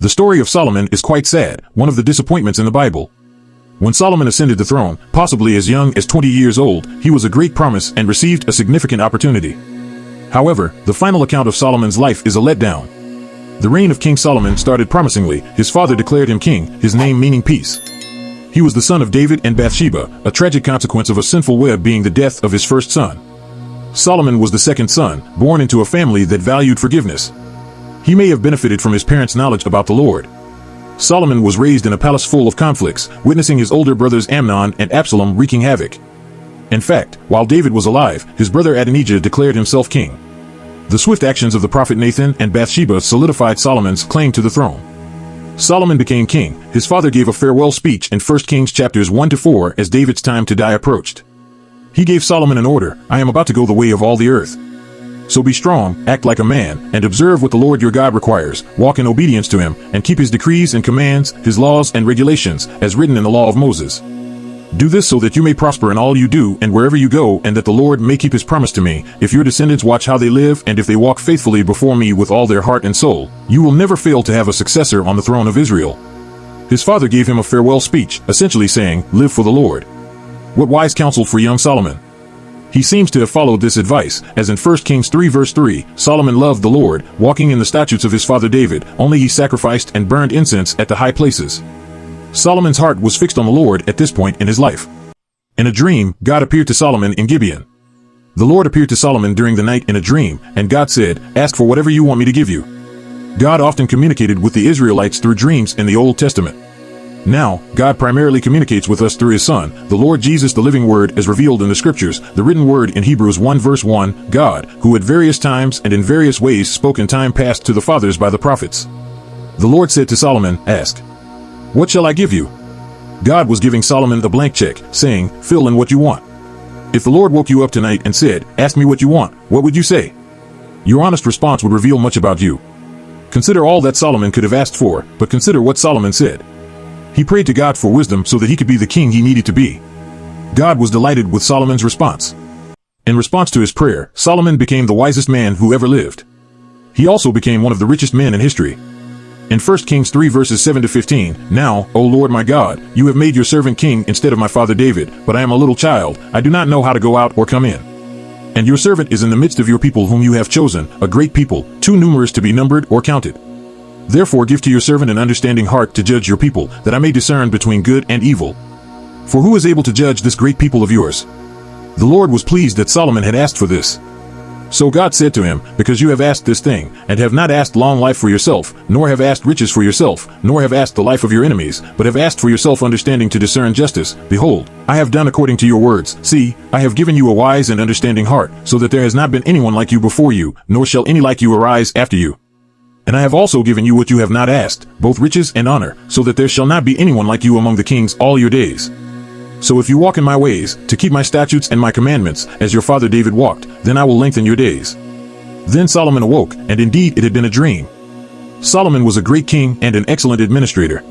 The story of Solomon is quite sad, one of the disappointments in the Bible. When Solomon ascended the throne, possibly as young as 20 years old, he was a great promise and received a significant opportunity. However, the final account of Solomon's life is a letdown. The reign of King Solomon started promisingly. His father declared him king, his name meaning peace. He was the son of David and Bathsheba, a tragic consequence of a sinful web being the death of his first son. Solomon was the second son, born into a family that valued forgiveness. He may have benefited from his parents' knowledge about the Lord. Solomon was raised in a palace full of conflicts, witnessing his older brothers Amnon and Absalom wreaking havoc. In fact, while David was alive, his brother Adonijah declared himself king. The swift actions of the prophet Nathan and Bathsheba solidified Solomon's claim to the throne. Solomon became king. His father gave a farewell speech in 1 Kings chapters 1-4 as David's time to die approached. He gave Solomon an order: "I am about to go the way of all the earth. So be strong, act like a man, and observe what the Lord your God requires. Walk in obedience to him, and keep his decrees and commands, his laws and regulations, as written in the law of Moses. Do this so that you may prosper in all you do and wherever you go, and that the Lord may keep his promise to me. If your descendants watch how they live, and if they walk faithfully before me with all their heart and soul, you will never fail to have a successor on the throne of Israel." His father gave him a farewell speech, essentially saying, "Live for the Lord." What wise counsel for young Solomon! He seems to have followed this advice, as in 1 Kings 3 verse 3, Solomon loved the Lord, walking in the statutes of his father David, only he sacrificed and burned incense at the high places. Solomon's heart was fixed on the Lord at this point in his life. In a dream, God appeared to Solomon in Gibeon. The Lord appeared to Solomon during the night in a dream, and God said, "Ask for whatever you want me to give you." God often communicated with the Israelites through dreams in the Old Testament. Now, God primarily communicates with us through his Son, the Lord Jesus, the living Word as revealed in the Scriptures, the written Word in Hebrews 1 verse 1, God, who at various times and in various ways spoke in time past to the fathers by the prophets. The Lord said to Solomon, "Ask. What shall I give you?" God was giving Solomon the blank check, saying, "Fill in what you want." If the Lord woke you up tonight and said, "Ask me what you want," what would you say? Your honest response would reveal much about you. Consider all that Solomon could have asked for, but consider what Solomon said. He prayed to God for wisdom so that he could be the king he needed to be. God was delighted with Solomon's response. In response to his prayer, Solomon became the wisest man who ever lived. He also became one of the richest men in history. In 1 Kings 3 verses 7-15, "Now, O Lord my God, you have made your servant king instead of my father David, but I am a little child, I do not know how to go out or come in. And your servant is in the midst of your people whom you have chosen, a great people, too numerous to be numbered or counted. Therefore give to your servant an understanding heart to judge your people, that I may discern between good and evil. For who is able to judge this great people of yours?" The Lord was pleased that Solomon had asked for this. So God said to him, "Because you have asked this thing, and have not asked long life for yourself, nor have asked riches for yourself, nor have asked the life of your enemies, but have asked for yourself understanding to discern justice, behold, I have done according to your words. See, I have given you a wise and understanding heart, so that there has not been anyone like you before you, nor shall any like you arise after you. And I have also given you what you have not asked, both riches and honor, so that there shall not be anyone like you among the kings all your days. So if you walk in my ways, to keep my statutes and my commandments, as your father David walked, then I will lengthen your days." Then Solomon awoke, and indeed it had been a dream. Solomon was a great king and an excellent administrator.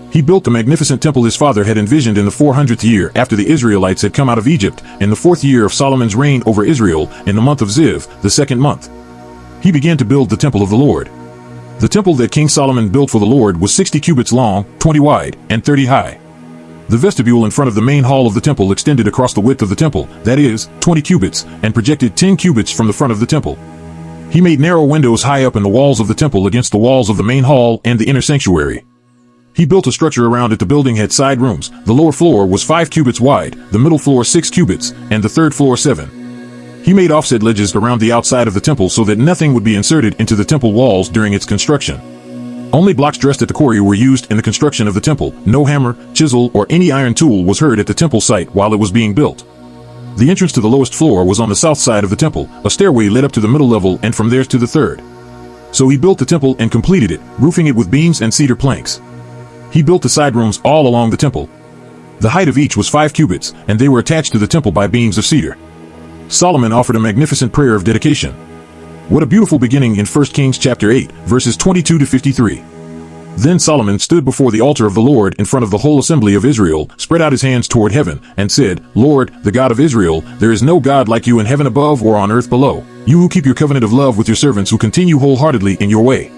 He built the magnificent temple his father had envisioned in the 400th year after the Israelites had come out of Egypt, in the 4th year of Solomon's reign over Israel, in the month of Ziv, the 2nd month. He began to build the temple of the Lord. The temple that King Solomon built for the Lord was 60 cubits long, 20 wide, and 30 high. The vestibule in front of the main hall of the temple extended across the width of the temple, that is, 20 cubits, and projected 10 cubits from the front of the temple. He made narrow windows high up in the walls of the temple against the walls of the main hall and the inner sanctuary. He built a structure around it. The building had side rooms. The lower floor was 5 cubits wide, the middle floor 6 cubits, and the third floor 7. He made offset ledges around the outside of the temple so that nothing would be inserted into the temple walls during its construction. Only blocks dressed at the quarry were used in the construction of the temple. No hammer, chisel, or any iron tool was heard at the temple site while it was being built. The entrance to the lowest floor was on the south side of the temple. A stairway led up to the middle level and from there to the third. So he built the temple and completed it, roofing it with beams and cedar planks. He built the side rooms all along the temple. The height of each was 5 cubits, and they were attached to the temple by beams of cedar. Solomon offered a magnificent prayer of dedication. What a beautiful beginning in 1 Kings chapter 8, verses 22-53. Then Solomon stood before the altar of the Lord in front of the whole assembly of Israel, spread out his hands toward heaven, and said, "Lord, the God of Israel, there is no God like you in heaven above or on earth below. You who keep your covenant of love with your servants who continue wholeheartedly in your way.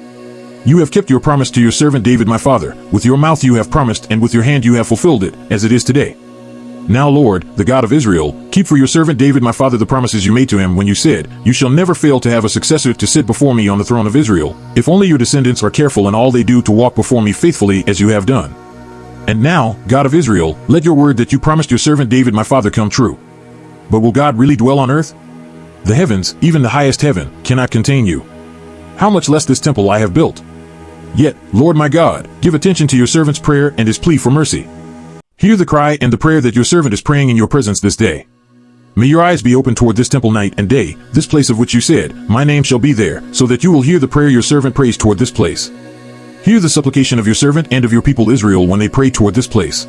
You have kept your promise to your servant David my father. With your mouth you have promised, and with your hand you have fulfilled it, as it is today. Now, Lord, the God of Israel, keep for your servant David my father the promises you made to him when you said, You shall never fail to have a successor to sit before me on the throne of Israel, if only your descendants are careful in all they do to walk before me faithfully as you have done. And now, God of Israel, let your word that you promised your servant David my father come true. But will God really dwell on earth? The heavens, even the highest heaven, cannot contain you. How much less this temple I have built? Yet, Lord my God, give attention to your servant's prayer and his plea for mercy. Hear the cry and the prayer that your servant is praying in your presence this day. May your eyes be open toward this temple night and day, this place of which you said, My name shall be there, so that you will hear the prayer your servant prays toward this place. Hear the supplication of your servant and of your people Israel when they pray toward this place.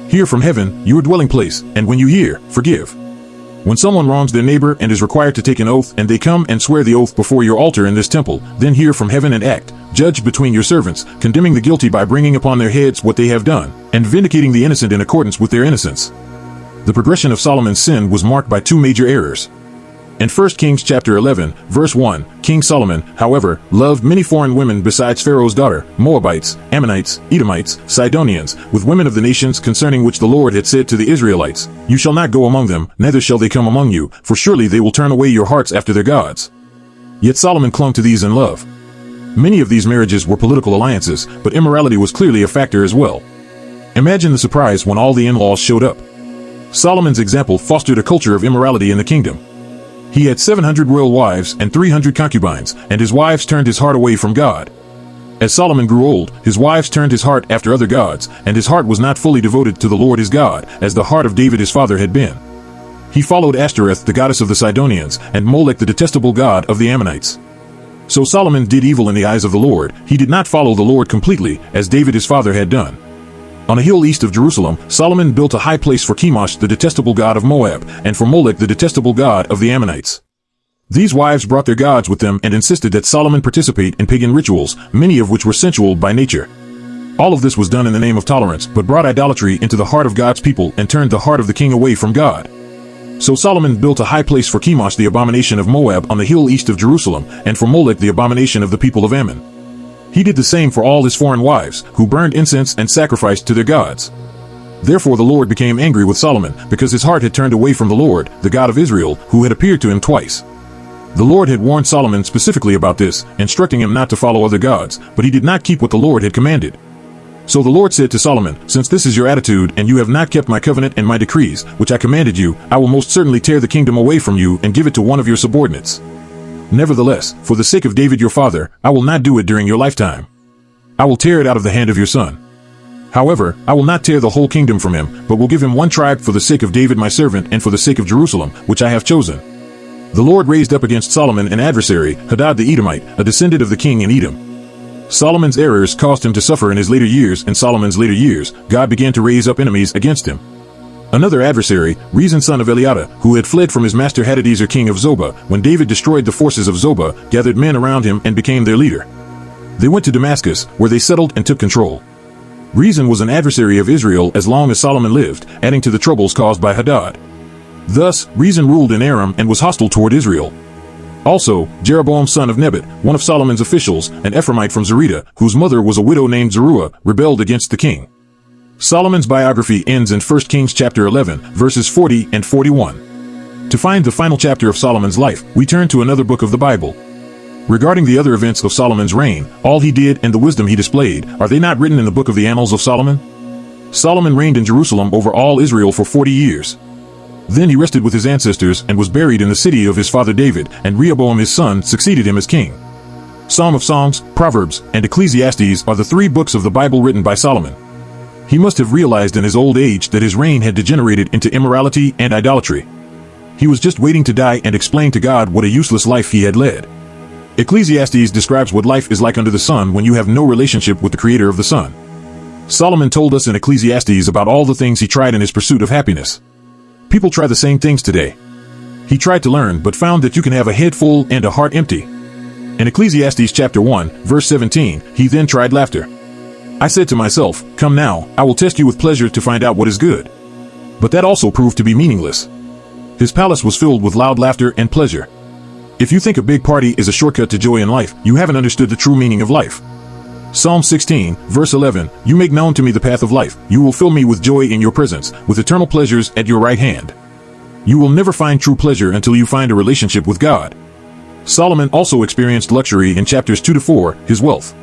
Hear from heaven, your dwelling place, and when you hear, forgive. When someone wrongs their neighbor and is required to take an oath, and they come and swear the oath before your altar in this temple, then hear from heaven and act. Judge between your servants, condemning the guilty by bringing upon their heads what they have done, and vindicating the innocent in accordance with their innocence. The progression of Solomon's sin was marked by two major errors. In 1 Kings chapter 11, verse 1, King Solomon, however, loved many foreign women besides Pharaoh's daughter, Moabites, Ammonites, Edomites, Sidonians, with women of the nations concerning which the Lord had said to the Israelites, You shall not go among them, neither shall they come among you, for surely they will turn away your hearts after their gods. Yet Solomon clung to these in love. Many of these marriages were political alliances, but immorality was clearly a factor as well. Imagine the surprise when all the in-laws showed up. Solomon's example fostered a culture of immorality in the kingdom. He had 700 royal wives and 300 concubines, and his wives turned his heart away from God. As Solomon grew old, his wives turned his heart after other gods, and his heart was not fully devoted to the Lord his God, as the heart of David his father had been. He followed Ashtoreth, the goddess of the Sidonians, and Molech, the detestable god of the Ammonites. So Solomon did evil in the eyes of the Lord. He did not follow the Lord completely, as David his father had done. On a hill east of Jerusalem, Solomon built a high place for Chemosh, the detestable god of Moab, and for Molech, the detestable god of the Ammonites. These wives brought their gods with them and insisted that Solomon participate in pagan rituals, many of which were sensual by nature. All of this was done in the name of tolerance, but brought idolatry into the heart of God's people and turned the heart of the king away from God. So Solomon built a high place for Chemosh, the abomination of Moab, on the hill east of Jerusalem, and for Molech, the abomination of the people of Ammon. He did the same for all his foreign wives, who burned incense and sacrificed to their gods. Therefore the Lord became angry with Solomon, because his heart had turned away from the Lord, the God of Israel, who had appeared to him twice. The Lord had warned Solomon specifically about this, instructing him not to follow other gods, but he did not keep what the Lord had commanded. So the Lord said to Solomon, Since this is your attitude, and you have not kept my covenant and my decrees, which I commanded you, I will most certainly tear the kingdom away from you and give it to one of your subordinates. Nevertheless, for the sake of David your father, I will not do it during your lifetime. I will tear it out of the hand of your son. However, I will not tear the whole kingdom from him, but will give him one tribe for the sake of David my servant and for the sake of Jerusalem, which I have chosen. The Lord raised up against Solomon an adversary, Hadad the Edomite, a descendant of the king in Edom. Solomon's errors caused him to suffer in his later years. In Solomon's later years, God began to raise up enemies against him. Another adversary, Rezin son of Eliada, who had fled from his master Hadadezer king of Zobah, when David destroyed the forces of Zobah, gathered men around him and became their leader. They went to Damascus, where they settled and took control. Rezin was an adversary of Israel as long as Solomon lived, adding to the troubles caused by Hadad. Thus, Rezin ruled in Aram and was hostile toward Israel. Also, Jeroboam son of Nebat, one of Solomon's officials, an Ephraimite from Zerida, whose mother was a widow named Zeruiah, rebelled against the king. Solomon's biography ends in 1 Kings chapter 11, verses 40 and 41. To find the final chapter of Solomon's life, we turn to another book of the Bible. Regarding the other events of Solomon's reign, all he did and the wisdom he displayed, are they not written in the book of the Annals of Solomon? Solomon reigned in Jerusalem over all Israel for 40 years. Then he rested with his ancestors and was buried in the city of his father David, and Rehoboam his son succeeded him as king. Psalm of Songs, Proverbs, and Ecclesiastes are the three books of the Bible written by Solomon. He must have realized in his old age that his reign had degenerated into immorality and idolatry. He was just waiting to die and explain to God what a useless life he had led. Ecclesiastes describes what life is like under the sun when you have no relationship with the creator of the sun. Solomon told us in Ecclesiastes about all the things he tried in his pursuit of happiness. People try the same things today. He tried to learn but found that you can have a head full and a heart empty. In Ecclesiastes chapter 1, verse 17, he then tried laughter. I said to myself, Come now, I will test you with pleasure to find out what is good. But that also proved to be meaningless. His palace was filled with loud laughter and pleasure. If you think a big party is a shortcut to joy in life, you haven't understood the true meaning of life. Psalm 16, verse 11, You make known to me the path of life. You will fill me with joy in your presence, with eternal pleasures at your right hand. You will never find true pleasure until you find a relationship with God. Solomon also experienced luxury in chapters 2 to 4, his wealth.